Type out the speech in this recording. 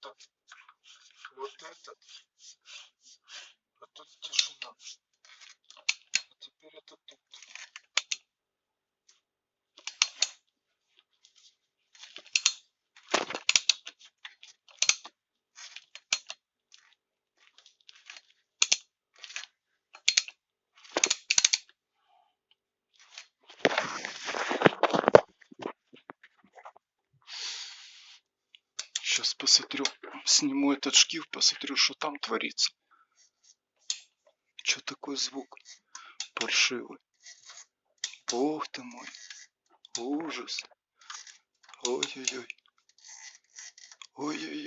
это вот этот, а тут тишина. А теперь это тут. Сейчас посмотрю, сниму этот шкив, посмотрю, что там творится. Что такой звук паршивый? Бог ты мой, ужас. Ой-ой-ой. Ой-ой-ой.